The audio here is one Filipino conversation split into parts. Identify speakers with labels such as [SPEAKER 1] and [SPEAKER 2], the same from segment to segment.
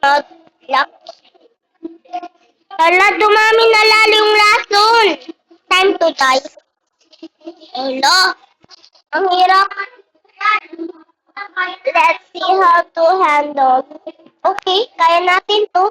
[SPEAKER 1] Lock. Hala, dumami na lalo yung lason. Time to die. Hala, ang hirap. Let's see how to handle. Okay, kaya natin to.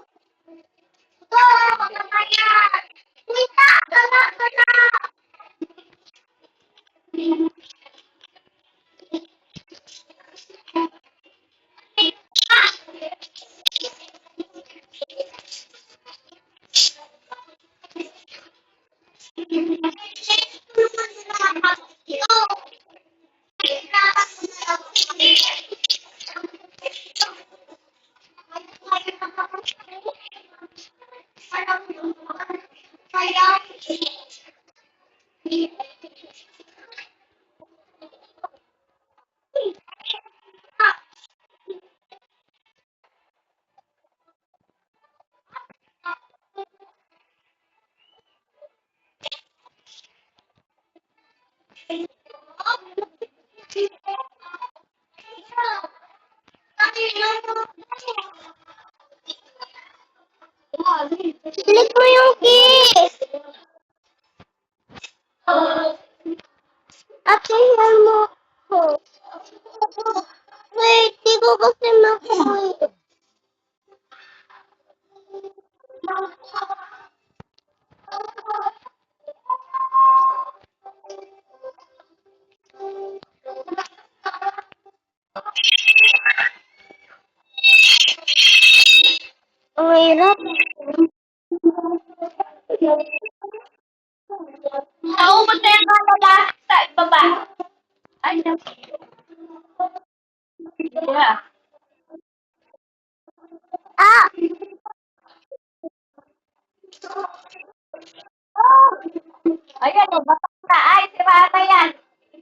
[SPEAKER 1] Click mo yung keys. Aksihan mo ko. Wait, di ko kasi makuha. Ang hirap.
[SPEAKER 2] Naubos na yung kanila sa ibaba. Ay, yeah.
[SPEAKER 1] Ah!
[SPEAKER 2] Ayan, o, basta na. Ay, si Rana yan.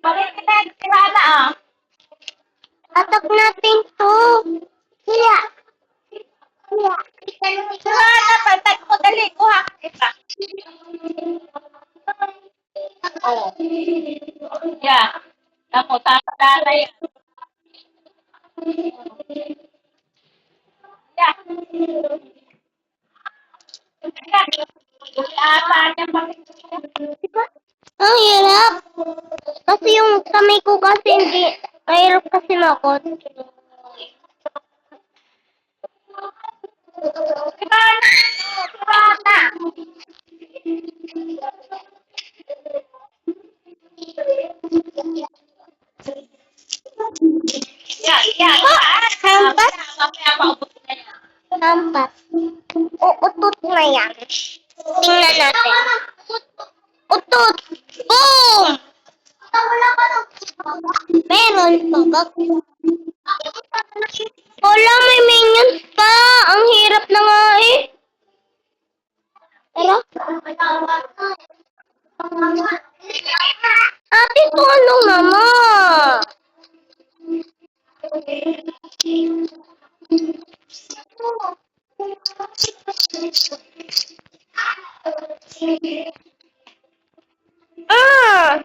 [SPEAKER 2] Balikin si Rana, ah.
[SPEAKER 1] Atak natin to. Kaya.
[SPEAKER 2] Si Rana, pantay ko, dali, kuha ka isa. Oh. Yeah. Ako, tatadala yan. Yeah.
[SPEAKER 1] Ang hirap. Kasi yung kamay ko kasi hindi. Mahirap kasi makot.
[SPEAKER 2] Si Rana, si Rana. Yeah, yeah, yeah.
[SPEAKER 1] Hampas?
[SPEAKER 2] Mamaya paubos na yan.
[SPEAKER 1] Hampas. Uutot na yan. Tingnan natin. Utot! Boom! Meron pa ba? Wala, may minions pa. Ang hirap na nga eh. Pero? Ate, tulong mama.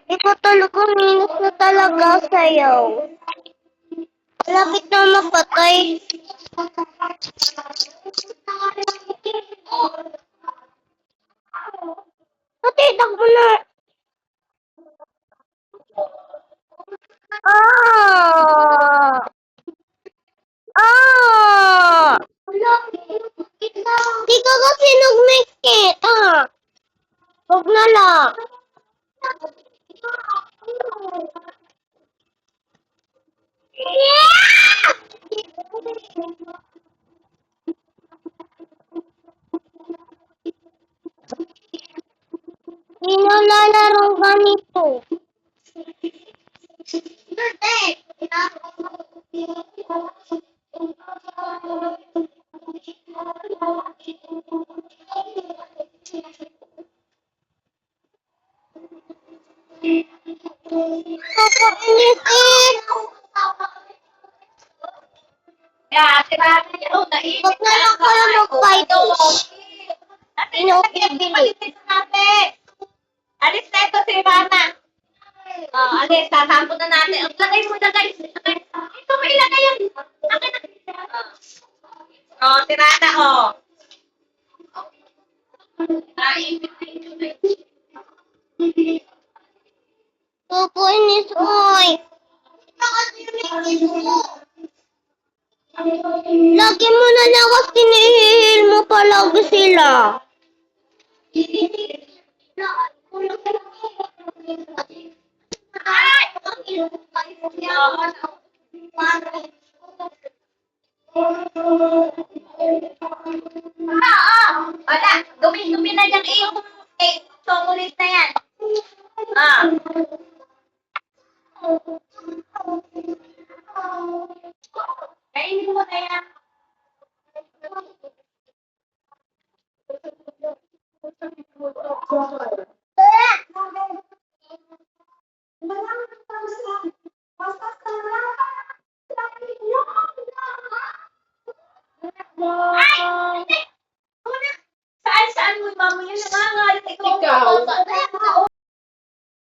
[SPEAKER 1] Ikaw talaga minus na talaga sa'yo. Lapit na mapatay. Ate, takbo na. Ah! Ah! Di ka kasi nag-make Huwag na lang. Hindi na lalaro ganito. Kakainis.
[SPEAKER 2] Yeah, si Rana yan. Oh, nainit
[SPEAKER 1] Huwag na lang kayo mag-fight.
[SPEAKER 2] Palitin natin. Alis na ito si Rana. Oh, alis, tatapon na natin. Lagay mo, lagay. Ito, may ilagay yan. Akin na. Oh, si Rana, oh.
[SPEAKER 1] Kukuinis, oy. Lagi mo na lang kasi nihihil mo palagi sila.
[SPEAKER 2] Wala, dumi-dumi na yung iyong chocolate na yan. Ah. Kainin mo na yan. Ay! Saan mo yung mama yun? Nangangalit ikaw.